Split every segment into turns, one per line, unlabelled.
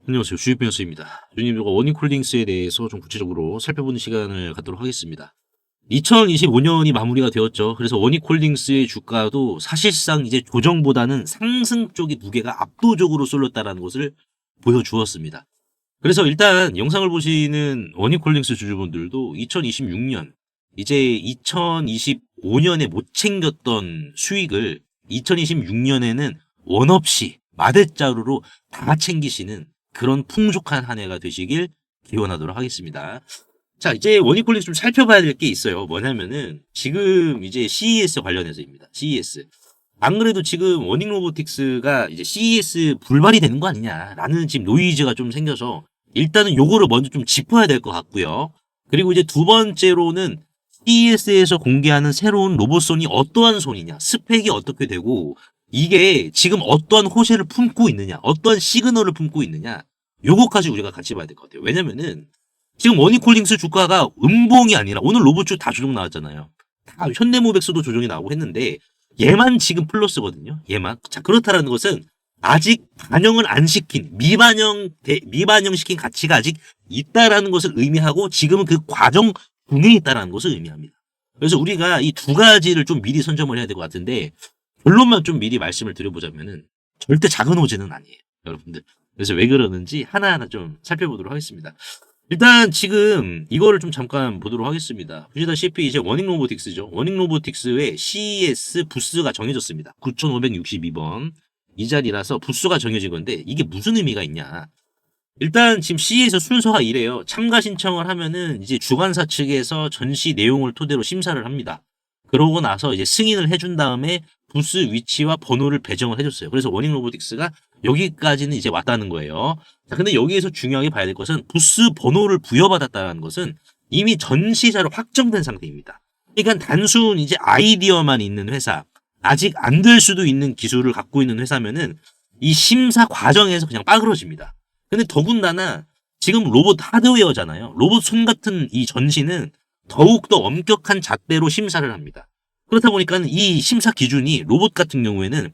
안녕하세요. 주식변호사입니다. 주님, 원익홀딩스에 대해서 좀 구체적으로 살펴보는 시간을 갖도록 하겠습니다. 2025년이 마무리가 되었죠. 그래서 원익홀딩스의 주가도 사실상 이제 조정보다는 상승 쪽의 무게가 압도적으로 쏠렸다는 것을 보여주었습니다. 그래서 일단 영상을 보시는 원익홀딩스 주주분들도 2026년, 이제 2025년에 못 챙겼던 수익을 2026년에는 원 없이 마대자루로 다 챙기시는 그런 풍족한 한 해가 되시길 기원하도록 하겠습니다. 자, 이제 원익홀딩스 좀 살펴봐야 될 게 있어요. 뭐냐면은 지금 이제 CES 관련해서입니다. CES. 안 그래도 지금 원익로보틱스가 이제 CES 불발이 되는 거 아니냐라는 지금 노이즈가 좀 생겨서 일단은 요거를 먼저 좀 짚어야 될 것 같고요. 그리고 이제 두 번째로는 CES에서 공개하는 새로운 로봇손이 어떠한 손이냐, 스펙이 어떻게 되고 이게 지금 어떠한 호재를 품고 있느냐, 어떠한 시그널을 품고 있느냐, 요거까지 우리가 같이 봐야 될 것 같아요. 왜냐면은 지금 원익홀딩스 주가가 음봉이 아니라 오늘 로봇주 다 조정 나왔잖아요. 다 현대모백스도 조정이 나오고 했는데 얘만 지금 플러스거든요. 얘만. 자, 그렇다라는 것은 아직 반영을 안 시킨 미반영시킨 가치가 아직 있다라는 것을 의미하고 지금은 그 과정 중에 있다라는 것을 의미합니다. 그래서 우리가 이 두 가지를 좀 미리 선점을 해야 될 것 같은데 결론만 좀 미리 말씀을 드려보자면은 절대 작은 호재는 아니에요, 여러분들. 그래서 왜 그러는지 하나하나 좀 살펴보도록 하겠습니다. 일단 지금 이거를 좀 잠깐 보도록 하겠습니다. 보시다시피 이제 원익로보틱스죠. 원익로보틱스의 CES 부스가 정해졌습니다. 9562번. 이 자리라서 부스가 정해진 건데 이게 무슨 의미가 있냐. 일단 지금 CES 순서가 이래요. 참가 신청을 하면은 이제 주관사 측에서 전시 내용을 토대로 심사를 합니다. 그러고 나서 이제 승인을 해준 다음에 부스 위치와 번호를 배정을 해줬어요. 그래서 원익로보틱스가 여기까지는 이제 왔다는 거예요. 자, 근데 여기에서 중요하게 봐야 될 것은 부스 번호를 부여받았다는 것은 이미 전시자로 확정된 상태입니다. 그러니까 단순 이제 아이디어만 있는 회사, 아직 안 될 수도 있는 기술을 갖고 있는 회사면은 이 심사 과정에서 그냥 빠그러집니다. 근데 더군다나 지금 로봇 하드웨어잖아요. 로봇 손 같은 이 전시는 더욱더 엄격한 잣대로 심사를 합니다. 그렇다 보니까 이 심사 기준이 로봇 같은 경우에는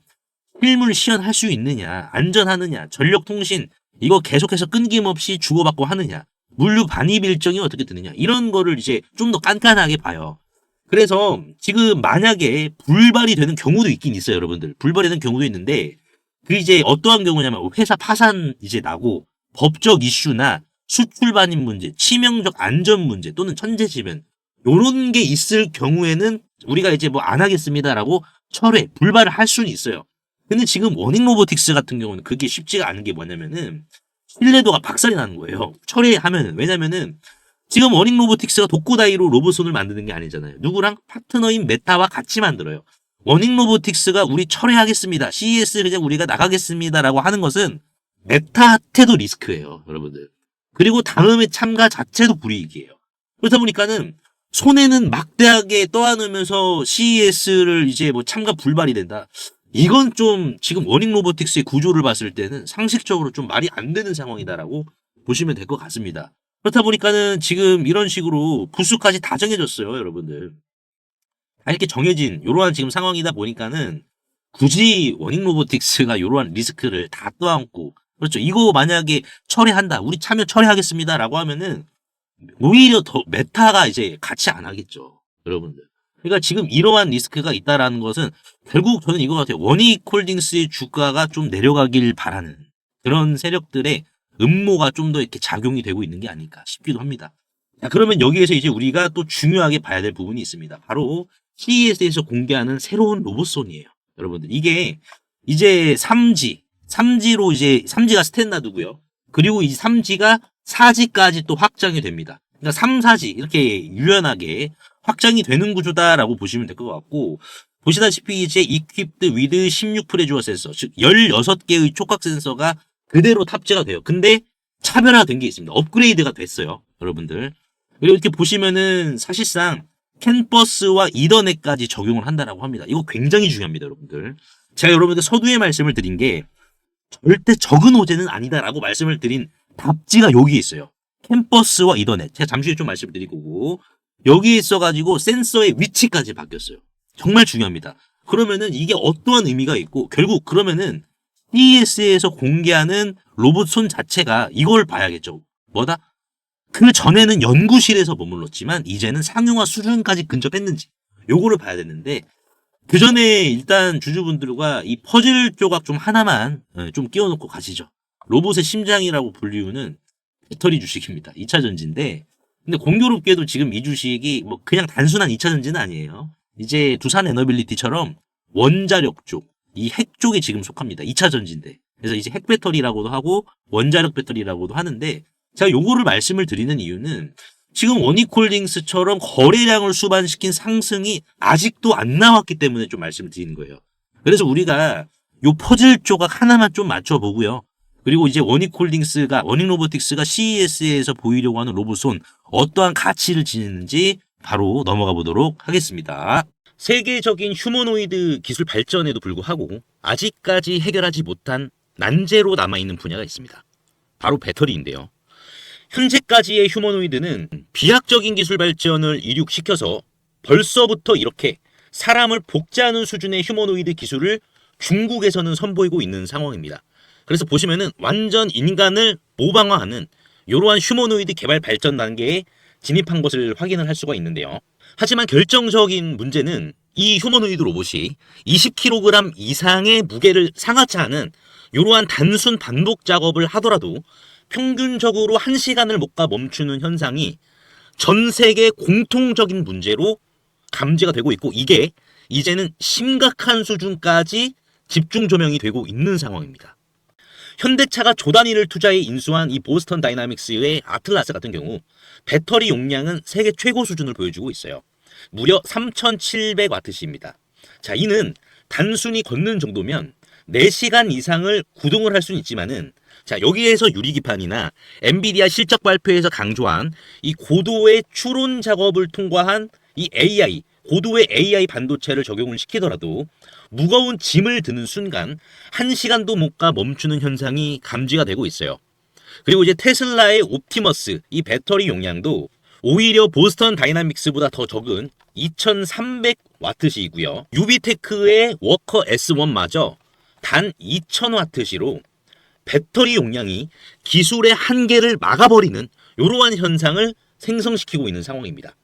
실물 시연할 수 있느냐, 안전하느냐, 전력 통신 이거 계속해서 끊김없이 주고받고 하느냐, 물류 반입 일정이 어떻게 되느냐 이런 거를 이제 좀 더 깐깐하게 봐요. 그래서 지금 만약에 불발이 되는 경우도 있긴 있어요, 여러분들. 불발이 되는 경우도 있는데 그 이제 어떠한 경우냐면 회사 파산 이제 나고 법적 이슈나 수출 반입 문제, 치명적 안전 문제 또는 천재지변 요런 게 있을 경우에는 우리가 이제 뭐 안 하겠습니다라고 철회, 불발을 할 수는 있어요. 근데 지금 원익로보틱스 같은 경우는 그게 쉽지가 않은 게 뭐냐면은 신뢰도가 박살이 나는 거예요. 철회하면은. 왜냐면은 지금 원익로보틱스가 독고다이로 로봇손을 만드는 게 아니잖아요. 누구랑? 파트너인 메타와 같이 만들어요. 원익로보틱스가 우리 철회하겠습니다. CES 그냥 우리가 나가겠습니다라고 하는 것은 메타한테도 리스크예요, 여러분들. 그리고 다음에 참가 자체도 불이익이에요. 그렇다 보니까는 손해는 막대하게 떠안으면서 CES를 이제 뭐 참가 불발이 된다. 이건 좀 지금 원익로보틱스의 구조를 봤을 때는 상식적으로 좀 말이 안 되는 상황이다라고 보시면 될 것 같습니다. 그렇다 보니까는 지금 이런 식으로 부수까지 다 정해졌어요, 여러분들. 다 이렇게 정해진 이러한 지금 상황이다 보니까는 굳이 원익로보틱스가 이러한 리스크를 다 떠안고 그렇죠. 이거 만약에 철회한다. 우리 참여 철회하겠습니다라고 하면은 오히려 더 메타가 이제 같이 안 하겠죠, 여러분들. 그러니까 지금 이러한 리스크가 있다라는 것은 결국 저는 이거 같아요. 원익홀딩스의 주가가 좀 내려가길 바라는 그런 세력들의 음모가 좀 더 이렇게 작용이 되고 있는 게 아닐까 싶기도 합니다. 자, 그러면 여기에서 이제 우리가 또 중요하게 봐야 될 부분이 있습니다. 바로 CES에서 공개하는 새로운 로봇손이에요, 여러분들. 이게 이제 3G로 이제 3G가 스탠다드고요. 그리고 이 3G가 4G까지 또 확장이 됩니다. 그러니까 3, 4G 이렇게 유연하게 확장이 되는 구조다라고 보시면 될 것 같고 보시다시피 이제 equipped with 16 프레주어 센서 즉 16개의 촉각 센서가 그대로 탑재가 돼요. 근데 차별화된 게 있습니다. 업그레이드가 됐어요, 여러분들. 그리고 이렇게 보시면은 사실상 캔버스와 이더넷까지 적용을 한다라고 합니다. 이거 굉장히 중요합니다, 여러분들. 제가 여러분들 서두에 말씀을 드린 게 절대 적은 호재는 아니다라고 말씀을 드린 답지가 여기 있어요. 캠퍼스와 이더넷. 제가 잠시 후에 좀 말씀을 드릴 거고 여기에 있어가지고 센서의 위치까지 바뀌었어요. 정말 중요합니다. 그러면은 이게 어떠한 의미가 있고 결국 그러면은 CES에서 공개하는 로봇 손 자체가 이걸 봐야겠죠. 뭐다? 그 전에는 연구실에서 머물렀지만 이제는 상용화 수준까지 근접했는지 요거를 봐야 되는데, 그 전에 일단 주주분들과 이 퍼즐 조각 좀 하나만 좀 끼워놓고 가시죠. 로봇의 심장이라고 불리우는 배터리 주식입니다. 2차 전지인데, 근데 공교롭게도 지금 이 주식이 뭐 그냥 단순한 2차 전지는 아니에요. 이제 두산 에너빌리티처럼 원자력 쪽, 이 핵 쪽에 지금 속합니다. 2차 전지인데. 그래서 이제 핵 배터리라고도 하고 원자력 배터리라고도 하는데, 제가 요거를 말씀을 드리는 이유는 지금 원익홀딩스처럼 거래량을 수반시킨 상승이 아직도 안 나왔기 때문에 좀 말씀을 드리는 거예요. 그래서 우리가 요 퍼즐 조각 하나만 좀 맞춰보고요. 그리고 이제 원익홀딩스가, 원익로보틱스가 CES에서 보이려고 하는 로봇손 어떠한 가치를 지니는지 바로 넘어가 보도록 하겠습니다. 세계적인 휴머노이드 기술 발전에도 불구하고 아직까지 해결하지 못한 난제로 남아있는 분야가 있습니다. 바로 배터리인데요. 현재까지의 휴머노이드는 비약적인 기술 발전을 이룩시켜서 벌써부터 이렇게 사람을 복제하는 수준의 휴머노이드 기술을 중국에서는 선보이고 있는 상황입니다. 그래서 보시면은 완전 인간을 모방화하는 이러한 휴머노이드 개발 발전 단계에 진입한 것을 확인을 할 수가 있는데요. 하지만 결정적인 문제는 이 휴머노이드 로봇이 20kg 이상의 무게를 상하치 않은 이러한 단순 반복 작업을 하더라도 평균적으로 1시간을 못 가 멈추는 현상이 전 세계 공통적인 문제로 감지가 되고 있고, 이게 이제는 심각한 수준까지 집중 조명이 되고 있는 상황입니다. 현대차가 조 단위를 투자해 인수한 이 보스턴 다이나믹스의 아틀라스 같은 경우 배터리 용량은 세계 최고 수준을 보여주고 있어요. 무려 3700W입니다. 자, 이는 단순히 걷는 정도면 4시간 이상을 구동을 할 수는 있지만은, 자, 여기에서 유리기판이나 엔비디아 실적 발표에서 강조한 이 고도의 추론 작업을 통과한 이 AI, 고도의 AI 반도체를 적용을 시키더라도 무거운 짐을 드는 순간 1시간도 못 가 멈추는 현상이 감지가 되고 있어요. 그리고 이제 테슬라의 옵티머스 이 배터리 용량도 오히려 보스턴 다이나믹스보다 더 적은 2300W이고요. 유비테크의 워커 S1마저 단 2000W로 배터리 용량이 기술의 한계를 막아버리는 이러한 현상을 생성시키고 있는 상황입니다.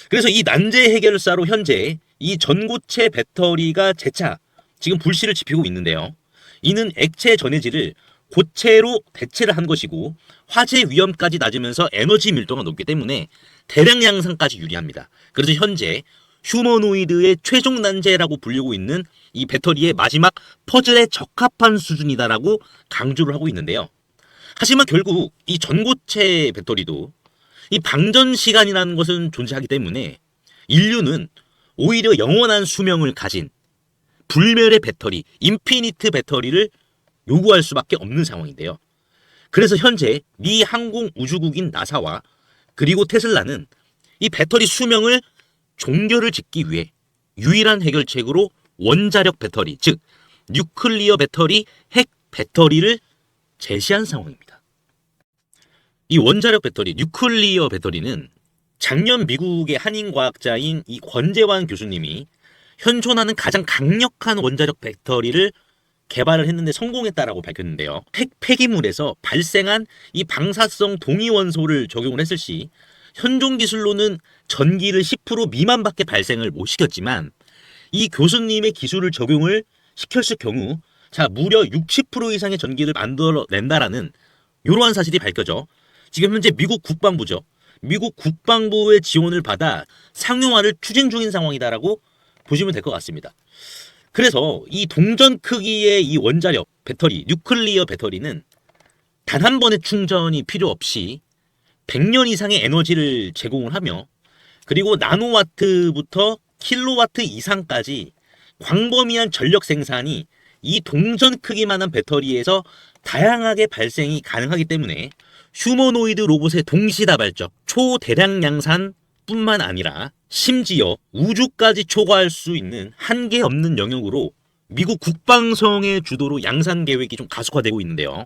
그래서 이 난제 해결사로 현재 이 전고체 배터리가 재차 지금 불씨를 지피고 있는데요. 이는 액체 전해질을 고체로 대체를 한 것이고 화재 위험까지 낮으면서 에너지 밀도가 높기 때문에 대량 양산까지 유리합니다. 그래서 현재 휴머노이드의 최종 난제라고 불리고 있는 이 배터리의 마지막 퍼즐에 적합한 수준이다라고 강조를 하고 있는데요. 하지만 결국 이 전고체 배터리도 이 방전 시간이라는 것은 존재하기 때문에 인류는 오히려 영원한 수명을 가진 불멸의 배터리, 인피니트 배터리를 요구할 수밖에 없는 상황인데요. 그래서 현재 미 항공우주국인 나사와 그리고 테슬라는 이 배터리 수명을 종결을 짓기 위해 유일한 해결책으로 원자력 배터리, 즉 뉴클리어 배터리, 핵 배터리를 제시한 상황입니다. 이 원자력 배터리, 뉴클리어 배터리는 작년 미국의 한인과학자인 이 권재환 교수님이 현존하는 가장 강력한 원자력 배터리를 개발을 했는데 성공했다라고 밝혔는데요. 핵 폐기물에서 발생한 이 방사성 동위원소를 적용을 했을 시 현존 기술로는 전기를 10% 미만밖에 발생을 못 시켰지만, 이 교수님의 기술을 적용을 시켰을 경우 자 무려 60% 이상의 전기를 만들어낸다라는 이러한 사실이 밝혀져 지금 현재 미국 국방부죠. 미국 국방부의 지원을 받아 상용화를 추진 중인 상황이다라고 보시면 될 것 같습니다. 그래서 이 동전 크기의 이 원자력 배터리, 뉴클리어 배터리는 단 한 번의 충전이 필요 없이 100년 이상의 에너지를 제공을 하며, 그리고 나노와트부터 킬로와트 이상까지 광범위한 전력 생산이 이 동전 크기만한 배터리에서 다양하게 발생이 가능하기 때문에 휴머노이드 로봇의 동시다발적 초대량 양산 뿐만 아니라 심지어 우주까지 초과할 수 있는 한계 없는 영역으로 미국 국방성의 주도로 양산 계획이 좀 가속화되고 있는데요.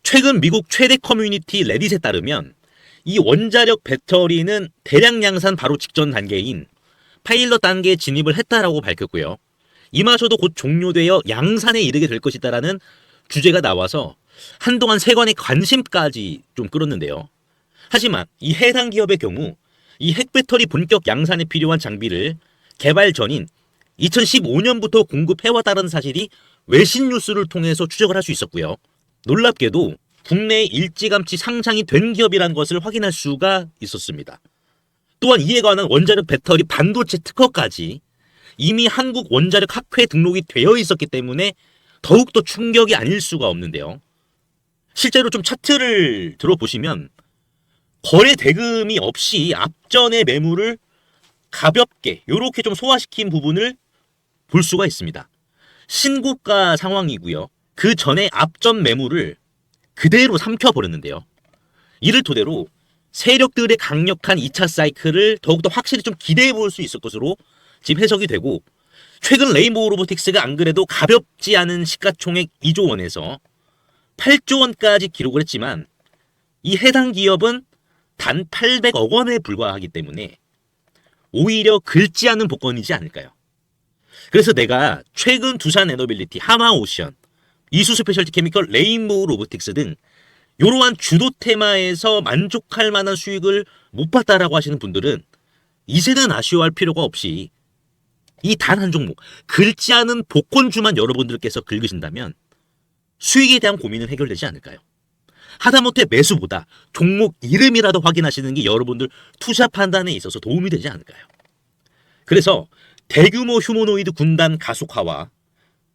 최근 미국 최대 커뮤니티 레딧에 따르면 이 원자력 배터리는 대량 양산 바로 직전 단계인 파일럿 단계에 진입을 했다라고 밝혔고요.
이마저도 곧 종료되어 양산에 이르게 될 것이다라는 주제가 나와서 한동안 세관의 관심까지 좀 끌었는데요. 하지만 이 해당 기업의 경우 이 핵배터리 본격 양산에 필요한 장비를 개발 전인 2015년부터 공급해왔다는 사실이 외신 뉴스를 통해서 추적을 할 수 있었고요. 놀랍게도 국내에 일찌감치 상장이 된 기업이라는 것을 확인할 수가 있었습니다. 또한 이에 관한 원자력 배터리 반도체 특허까지 이미 한국 원자력 학회에 등록이 되어 있었기 때문에 더욱더 충격이 아닐 수가 없는데요. 실제로 좀 차트를 들어보시면 거래 대금이 없이 앞전의 매물을 가볍게 이렇게 좀 소화시킨 부분을 볼 수가 있습니다. 신고가 상황이고요. 그 전에 앞전 매물을 그대로 삼켜버렸는데요. 이를 토대로 세력들의 강력한 2차 사이클을 더욱더 확실히 좀 기대해 볼 수 있을 것으로 지금 해석이 되고, 최근 레인보우 로보틱스가 안 그래도 가볍지 않은 시가총액 2조 원에서 8조 원까지 기록을 했지만 이 해당 기업은 단 800억 원에 불과하기 때문에 오히려 긁지 않은 복권이지 않을까요? 그래서 내가 최근 두산 에너빌리티, 하마오션, 이수 스페셜티 케미컬, 레인보우 로보틱스 등 이러한 주도 테마에서 만족할 만한 수익을 못 봤다라고 하시는 분들은 이제는 아쉬워할 필요가 없이 이 단 한 종목, 긁지 않은 복권주만 여러분들께서 긁으신다면 수익에 대한 고민은 해결되지 않을까요? 하다못해 매수보다 종목 이름이라도 확인하시는 게 여러분들 투자 판단에 있어서 도움이 되지 않을까요? 그래서 대규모 휴머노이드 군단 가속화와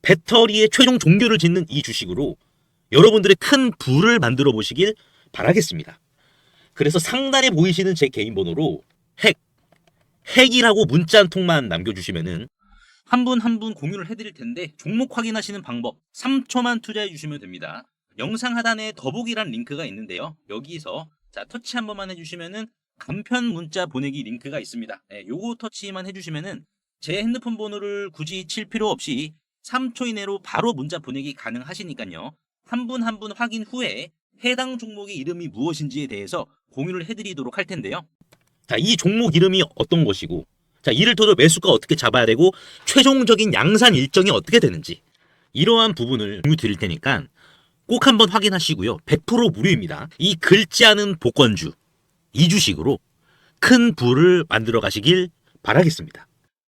배터리의 최종 종교를 짓는 이 주식으로 여러분들의 큰 부를 만들어 보시길 바라겠습니다. 그래서 상단에 보이시는 제 개인 번호로 핵이라고 문자 한 통만 남겨주시면은 한 분 한 분 공유를 해드릴 텐데, 종목 확인하시는 방법 3초만 투자해 주시면 됩니다. 영상 하단에 더보기란 링크가 있는데요. 여기서 자 터치 한 번만 해주시면은 간편 문자 보내기 링크가 있습니다. 네, 요거 터치만 해주시면은 제 핸드폰 번호를 굳이 칠 필요 없이 3초 이내로 바로 문자 보내기 가능하시니까요. 한 분 한 분 확인 후에 해당 종목의 이름이 무엇인지에 대해서 공유를 해드리도록 할 텐데요. 자, 이 종목 이름이 어떤 것이고, 자, 이를 토대로 매수가 어떻게 잡아야 되고, 최종적인 양산 일정이 어떻게 되는지, 이러한 부분을 공유 드릴 테니까 꼭 한번 확인하시고요. 100% 무료입니다. 이 긁지 않은 복권주, 이 주식으로 큰 부를 만들어 가시길 바라겠습니다.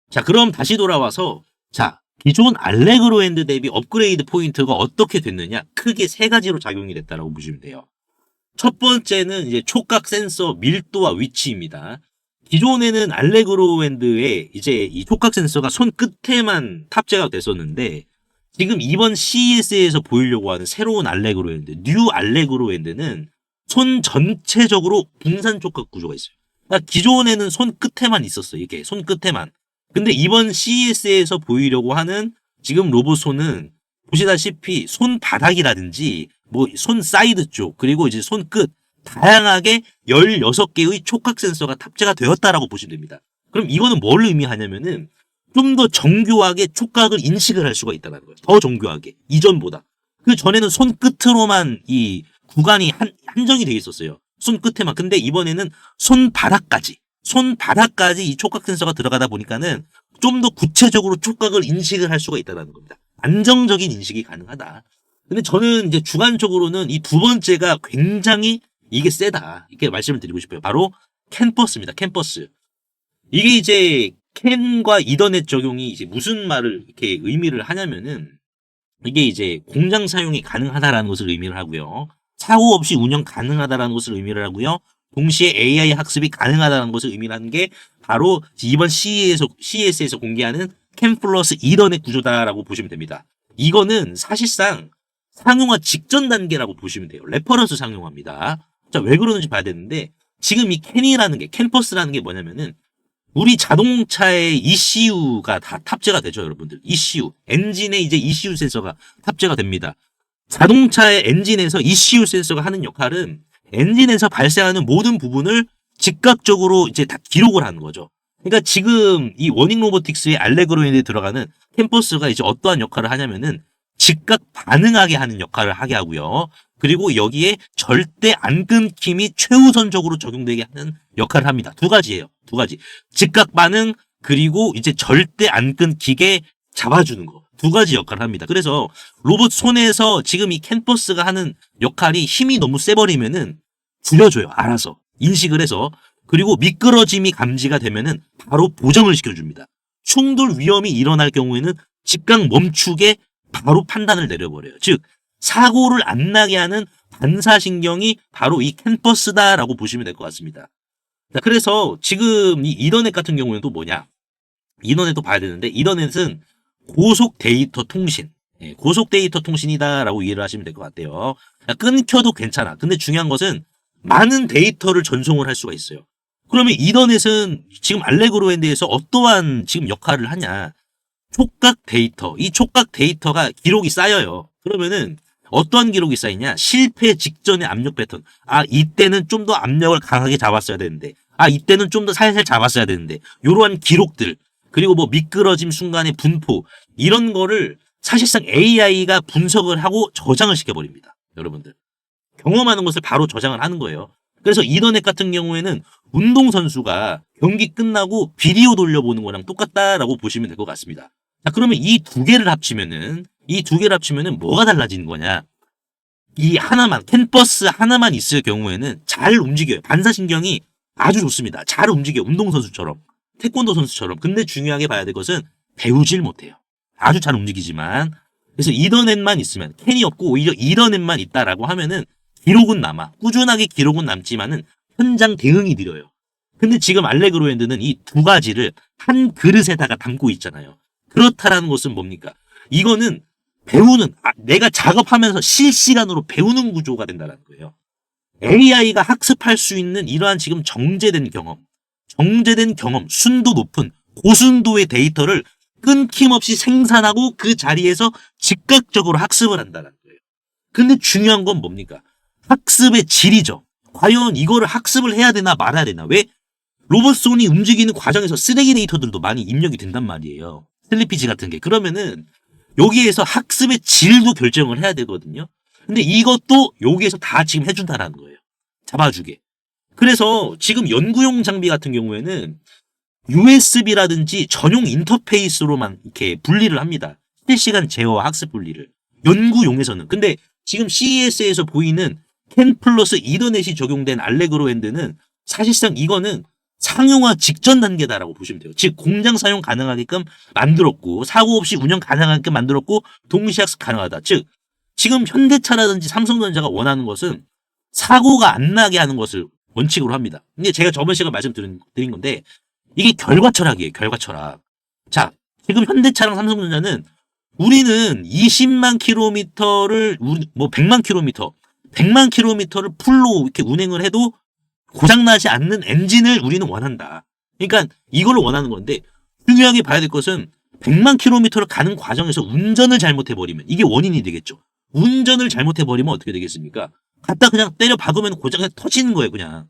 자, 그럼 다시 돌아와서, 자, 기존 알레그로 핸드 대비 업그레이드 포인트가 어떻게 됐느냐, 크게 세 가지로 작용이 됐다라고 보시면 돼요. 첫 번째는 이제 촉각 센서 밀도와 위치입니다. 기존에는 알레그로 핸드에 이제 이 촉각 센서가 손 끝에만 탑재가 됐었는데, 지금 이번 CES에서 보이려고 하는 새로운 알레그로 핸드, 뉴 알레그로 핸드는 손 전체적으로 분산 촉각 구조가 있어요. 그러니까 기존에는 손 끝에만 있었어요. 이게 손 끝에만. 근데 이번 CES에서 보이려고 하는 지금 로봇 손은 보시다시피 손바닥이라든지 뭐 손 사이드 쪽, 그리고 이제 손끝, 다양하게 16개의 촉각 센서가 탑재가 되었다라고 보시면 됩니다. 그럼 이거는 뭘 의미하냐면은 좀 더 정교하게 촉각을 인식을 할 수가 있다는 거예요. 더 정교하게. 이전보다. 그 전에는 손끝으로만 이 구간이 한정이 되어 있었어요. 손끝에만. 근데 이번에는 손바닥까지 이 촉각 센서가 들어가다 보니까는 좀 더 구체적으로 촉각을 인식을 할 수가 있다는 겁니다. 안정적인 인식이 가능하다. 근데 저는 이제 주관적으로는 이 두 번째가 굉장히 이게 세다, 이렇게 말씀을 드리고 싶어요. 바로 캔버스입니다. 캔버스. 이게 이제 캔과 이더넷 적용이 이제 무슨 말을 이렇게 의미를 하냐면은, 이게 이제 공장 사용이 가능하다라는 것을 의미를 하고요. 사고 없이 운영 가능하다라는 것을 의미를 하고요. 동시에 AI 학습이 가능하다는 것을 의미를 하는 게 바로 이번 CES에서 공개하는 캔 플러스 이더넷 구조다라고 보시면 됩니다. 이거는 사실상 상용화 직전 단계라고 보시면 돼요. 레퍼런스 상용화입니다. 자, 왜 그러는지 봐야 되는데, 지금 이 캔이라는 게, 캔버스라는 게 뭐냐면은, 우리 자동차의 ECU가 다 탑재가 되죠, 여러분들. ECU. 엔진에 이제 ECU 센서가 탑재가 됩니다. 자동차의 엔진에서 ECU 센서가 하는 역할은 엔진에서 발생하는 모든 부분을 즉각적으로 이제 다 기록을 하는 거죠. 그러니까 지금 이 워닝 로보틱스의 알레그로인에 들어가는 캔버스가 이제 어떠한 역할을 하냐면은 즉각 반응하게 하는 역할을 하게 하고요. 그리고 여기에 절대 안 끊김이 최우선적으로 적용되게 하는 역할을 합니다. 두 가지예요. 두 가지. 즉각 반응, 그리고 이제 절대 안 끊기게
잡아주는 거. 두 가지 역할을 합니다. 그래서 로봇 손에서 지금 이 캔버스가 하는 역할이 힘이 너무 세버리면은 줄여줘요. 알아서. 인식을 해서. 그리고 미끄러짐이 감지가 되면은 바로 보정을 시켜줍니다. 충돌 위험이 일어날 경우에는 즉각 멈추게 바로 판단을 내려버려요. 즉 사고를 안 나게 하는 반사신경이 바로 이 캔버스다라고 보시면 될 것 같습니다. 자, 그래서 지금 이 이더넷 같은 경우에는 또 뭐냐? 이더넷도 봐야 되는데 이더넷은 고속 데이터 통신, 고속 데이터 통신이다라고 이해를 하시면 될 것 같아요. 끊겨도 괜찮아. 근데 중요한 것은 많은 데이터를 전송을 할 수가 있어요. 그러면 이더넷은 지금 알레그로 핸드에서 어떠한 지금 역할을 하냐? 촉각 데이터, 이 촉각 데이터가 기록이 쌓여요. 그러면은 어떠한 기록이 쌓이냐? 실패 직전의 압력 패턴. 아, 이때는 좀 더 압력을 강하게 잡았어야 되는데. 아, 이때는 좀 더 살살 잡았어야 되는데. 이러한 기록들. 그리고 뭐 미끄러짐 순간의 분포. 이런 거를 사실상 AI가 분석을 하고 저장을 시켜버립니다. 여러분들. 경험하는 것을 바로 저장을 하는 거예요. 그래서 이더넷 같은 경우에는 운동선수가 경기 끝나고 비디오 돌려보는 거랑 똑같다라고 보시면 될 것 같습니다. 자, 그러면 이 두 개를 합치면은 뭐가 달라지는 거냐? 이 하나만, 캔버스 하나만 있을 경우에는 잘 움직여요. 반사신경이 아주 좋습니다. 잘 움직여요. 운동선수처럼. 태권도 선수처럼. 근데 중요하게 봐야 될 것은 배우질 못해요. 아주 잘 움직이지만. 그래서 이더넷만 있으면, 캔이 없고 오히려 이더넷만 있다라고 하면은 기록은 남아. 꾸준하게 기록은 남지만은 현장 대응이 느려요. 근데 지금 알레그로 핸드는 이 두 가지를 한 그릇에다가 담고 있잖아요. 그렇다라는 것은 뭡니까? 이거는 배우는, 내가 작업하면서 실시간으로 배우는 구조가 된다는 거예요. AI가 학습할 수 있는 이러한 지금 정제된 경험, 순도 높은 고순도의 데이터를 끊김없이 생산하고 그 자리에서 즉각적으로 학습을 한다는 거예요. 근데 중요한 건 뭡니까? 학습의 질이죠. 과연 이거를 학습을 해야 되나 말아야 되나? 왜? 로봇손이 움직이는 과정에서 쓰레기 데이터들도 많이 입력이 된단 말이에요. 슬리피지 같은 게. 그러면은 여기에서 학습의 질도 결정을 해야 되거든요. 근데 이것도 여기에서 다 지금 해준다라는 거예요. 잡아주게. 그래서 지금 연구용 장비 같은 경우에는 USB라든지 전용 인터페이스로만 이렇게 분리를 합니다. 실시간 제어와 학습 분리를. 연구용에서는. 근데 지금 CES에서 보이는 캔 플러스 이더넷이 적용된 알레그로 핸드는 사실상 이거는 상용화 직전 단계다라고 보시면 돼요. 즉 공장 사용 가능하게끔 만들었고 사고 없이 운영 가능하게끔 만들었고 동시 학습 가능하다. 즉 지금 현대차라든지 삼성전자가 원하는 것은 사고가 안 나게 하는 것을 원칙으로 합니다. 근데 제가 저번 시간에 말씀드린 건데 이게 결과 철학이에요. 결과 철학. 자, 지금 현대차랑 삼성전자는 우리는 20만 킬로미터를 뭐 100만 킬로미터를 풀로 이렇게 운행을 해도 고장나지 않는 엔진을 우리는 원한다. 그러니까 이걸 원하는 건데 중요하게 봐야 될 것은 100만 킬로미터를 가는 과정에서 운전을 잘못해버리면 이게 원인이 되겠죠. 운전을 잘못해버리면 어떻게 되겠습니까? 갖다 그냥 때려 박으면 고장이 터지는 거예요. 그냥.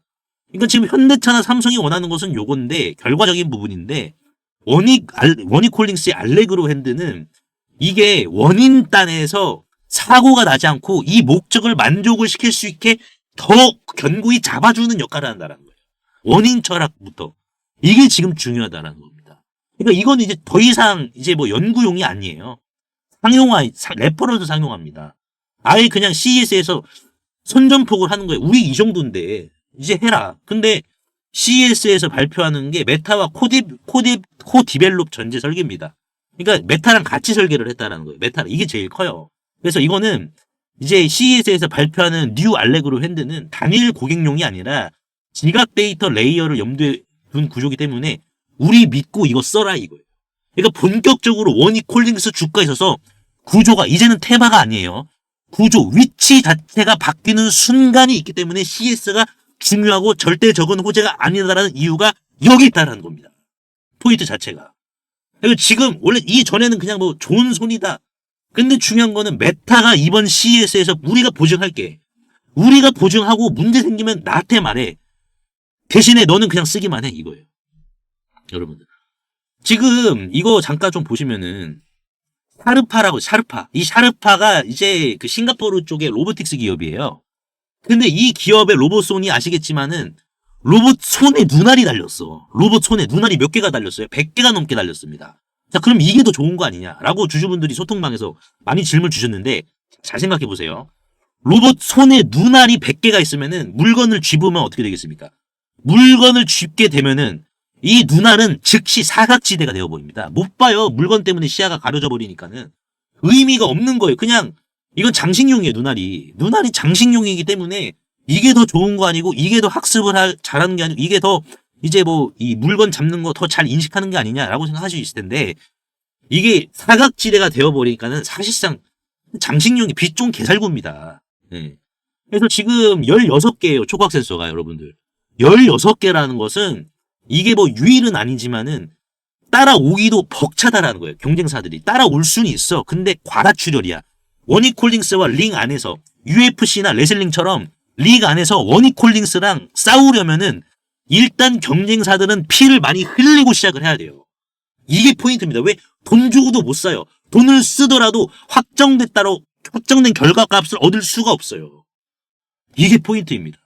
그러니까 지금 현대차나 삼성이 원하는 것은 요건데 결과적인 부분인데 워니콜링스의 알레그로 핸드는 이게 원인 단에서 사고가 나지 않고 이 목적을 만족을 시킬 수 있게 더 견고히 잡아주는 역할을 한다는 거예요. 원인 철학부터. 이게 지금 중요하다는 겁니다. 그러니까 이건 이제 더 이상 이제 뭐 연구용이 아니에요. 레퍼런스 상용화입니다. 아예 그냥 CES에서 선전폭을 하는 거예요. 우리 이 정도인데 이제 해라. 근데 CES에서 발표하는 게 메타와 코디벨롭 전제 설계입니다. 그러니까 메타랑 같이 설계를 했다는 거예요. 메타랑 이게 제일 커요. 그래서 이거는 이제 CES에서 발표하는 뉴 알레그로 핸드는 단일 고객용이 아니라 지각 데이터 레이어를 염두에 둔 구조이기 때문에 우리 믿고 이거 써라 이거예요. 그러니까 본격적으로 워니콜링스 주가에 있어서 구조가 이제는 테마가 아니에요. 구조, 위치 자체가 바뀌는 순간이 있기 때문에 CES가 중요하고 절대 적은 호재가 아니다라는 이유가 여기 있다는 겁니다. 포인트 자체가. 그리고 지금 원래 이전에는 그냥 뭐 좋은 손이다. 근데 중요한 거는 메타가 이번 CES에서 우리가 보증할게. 우리가 보증하고 문제 생기면 나한테 말해. 대신에 너는 그냥 쓰기만 해. 이거예요. 여러분들. 지금 이거 잠깐 좀 보시면은 샤르파. 이 샤르파가 이제 그 싱가포르 쪽의 로보틱스 기업이에요. 근데 이 기업의 로봇손이 아시겠지만은 로봇 손에 눈알이 달렸어. 로봇 손에 눈알이 몇 개가 달렸어요? 100개가 넘게 달렸습니다. 자, 그럼 이게 더 좋은 거 아니냐라고 주주분들이 소통방에서 많이 질문 주셨는데 잘 생각해 보세요. 로봇 손에 눈알이 100개가 있으면은 물건을 쥐으면 어떻게 되겠습니까? 물건을 쥐게 되면은 이 눈알은 즉시 사각지대가 되어버립니다. 못 봐요. 물건 때문에 시야가 가려져 버리니까는 의미가 없는 거예요. 그냥 이건 장식용이에요. 눈알이 장식용이기 때문에 이게 더 좋은 거 아니고 이게 더 학습을 잘하는 게 아니고 이게 더 이제 뭐 이 물건 잡는 거 더 잘 인식하는 게 아니냐라고 생각하실 수 있을 텐데 이게 사각지대가 되어버리니까는 사실상 장식용이 빛종 개살구입니다. 네. 그래서 지금 16개예요. 초과학 센서가 여러분들. 16개라는 것은 이게 뭐 유일은 아니지만은 따라오기도 벅차다라는 거예요. 경쟁사들이. 따라올 수는 있어. 근데 과다출혈이야. 원익홀딩스와 링 안에서 UFC나 레슬링처럼 링 안에서 원익홀딩스랑 싸우려면은 일단 경쟁사들은 피를 많이 흘리고 시작을 해야 돼요. 이게 포인트입니다. 왜? 돈 주고도 못 사요. 돈을 쓰더라도 확정된 결과값을 얻을 수가 없어요. 이게 포인트입니다.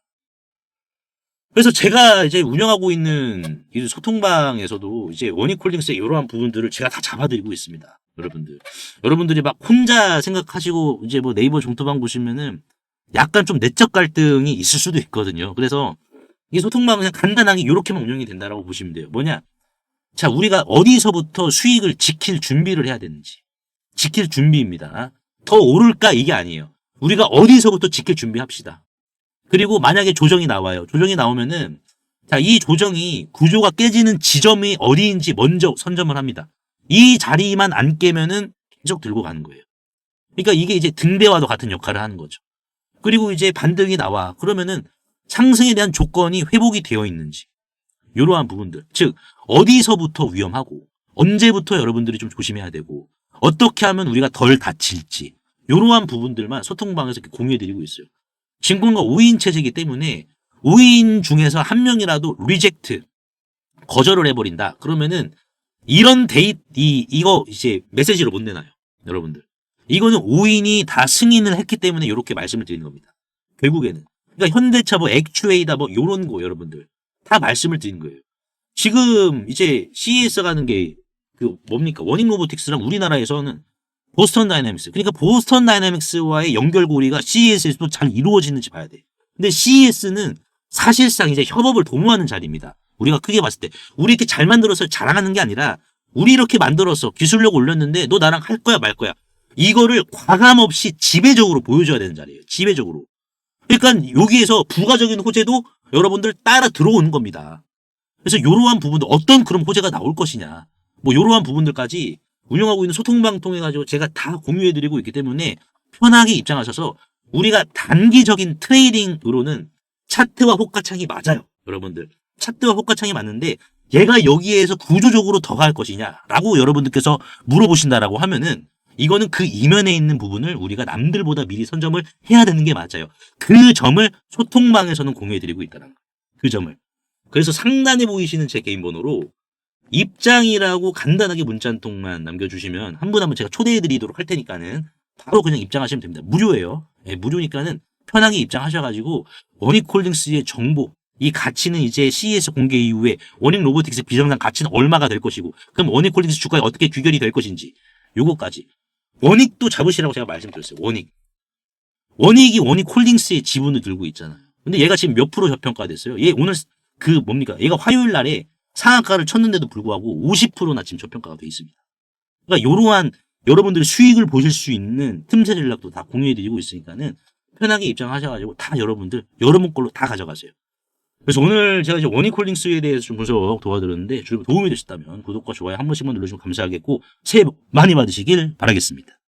그래서 제가 이제 운영하고 있는 이 소통방에서도 이제 원익홀딩스의 이러한 부분들을 제가 다 잡아드리고 있습니다. 여러분들이 막 혼자 생각하시고 이제 뭐 네이버 종토방 보시면은 약간 좀 내적 갈등이 있을 수도 있거든요. 그래서 이 소통방은 그냥 간단하게 이렇게만 운영이 된다라고 보시면 돼요. 뭐냐? 자, 우리가 어디서부터 수익을 지킬 준비를 해야 되는지. 지킬 준비입니다. 더 오를까? 이게 아니에요. 우리가 어디서부터 지킬 준비합시다. 그리고 만약에 조정이 나와요. 조정이 나오면은, 자, 이 조정이 구조가 깨지는 지점이 어디인지 먼저 선점을 합니다. 이 자리만 안 깨면은 계속 들고 가는 거예요. 그러니까 이게 이제 등대와도 같은 역할을 하는 거죠. 그리고 이제 반등이 나와. 그러면은 상승에 대한 조건이 회복이 되어 있는지. 이러한 부분들. 즉, 어디서부터 위험하고, 언제부터 여러분들이 좀 조심해야 되고, 어떻게 하면 우리가 덜 다칠지. 이러한 부분들만 소통방에서 이렇게 공유해드리고 있어요. 증권가 5인 체제이기 때문에 5인 중에서 한 명이라도 리젝트, 거절을 해버린다. 그러면은 이런 이거 이제 메시지로 못 내놔요. 여러분들. 이거는 5인이 다 승인을 했기 때문에 이렇게 말씀을 드리는 겁니다. 결국에는. 그러니까 현대차 뭐 액추에이다 뭐 요런 거 여러분들. 다 말씀을 드리는 거예요. 지금 이제 CES 가는 게 그 뭡니까? 워닝 로보틱스랑 우리나라에서는 보스턴 다이내믹스. 그러니까 보스턴 다이내믹스와의 연결고리가 CES에서도 잘 이루어지는지 봐야 돼. 근데 CES는 사실상 이제 협업을 도모하는 자리입니다. 우리가 크게 봤을 때. 우리 이렇게 잘 만들어서 자랑하는 게 아니라 우리 이렇게 만들어서 기술력 올렸는데 너 나랑 할 거야 말 거야. 이거를 과감 없이 지배적으로 보여줘야 되는 자리예요. 지배적으로. 그러니까 여기에서 부가적인 호재도 여러분들 따라 들어오는 겁니다. 그래서 이러한 부분도 어떤 그런 호재가 나올 것이냐. 뭐 이러한 부분들까지 운영하고 있는 소통방 통해 가지고 제가 다 공유해드리고 있기 때문에 편하게 입장하셔서 우리가 단기적인 트레이딩으로는 차트와 호가창이 맞아요. 여러분들. 차트와 호가창이 맞는데 얘가 여기에서 구조적으로 더 갈 것이냐라고 여러분들께서 물어보신다라고 하면은 이거는 그 이면에 있는 부분을 우리가 남들보다 미리 선점을 해야 되는 게 맞아요. 그 점을 소통방에서는 공유해드리고 있다는 거예요. 그 점을. 그래서 상단에 보이시는 제 개인 번호로 입장이라고 간단하게 문자 한 통만 남겨주시면 한 분 한 분 제가 초대해드리도록 할 테니까는 바로 그냥 입장하시면 됩니다. 무료예요. 네, 무료니까는 편하게 입장하셔가지고 원익홀딩스의 정보, 이 가치는 이제 CES 공개 이후에 원익 로보틱스 비정상 가치는 얼마가 될 것이고 그럼 원익홀딩스 주가에 어떻게 귀결이 될 것인지 요거까지. 원익도 잡으시라고 제가 말씀드렸어요. 원익이 원익홀딩스의 지분을 들고 있잖아요. 근데 얘가 지금 몇 프로 저평가됐어요? 얘 오늘 그 뭡니까? 얘가 화요일 날에 상한가를 쳤는데도 불구하고 50%나 지금 저평가가 돼 있습니다. 그러니까 이러한 여러분들이 수익을 보실 수 있는 틈새 전략도 다 공유해드리고 있으니까는 편하게 입장하셔가지고 다 여러분 걸로 다 가져가세요. 그래서 오늘 제가 이제 원익홀딩스에 대해서 좀 분석 도와드렸는데 도움이 되셨다면 구독과 좋아요 한 번씩만 눌러주시면 감사하겠고 새해 복 많이 받으시길 바라겠습니다.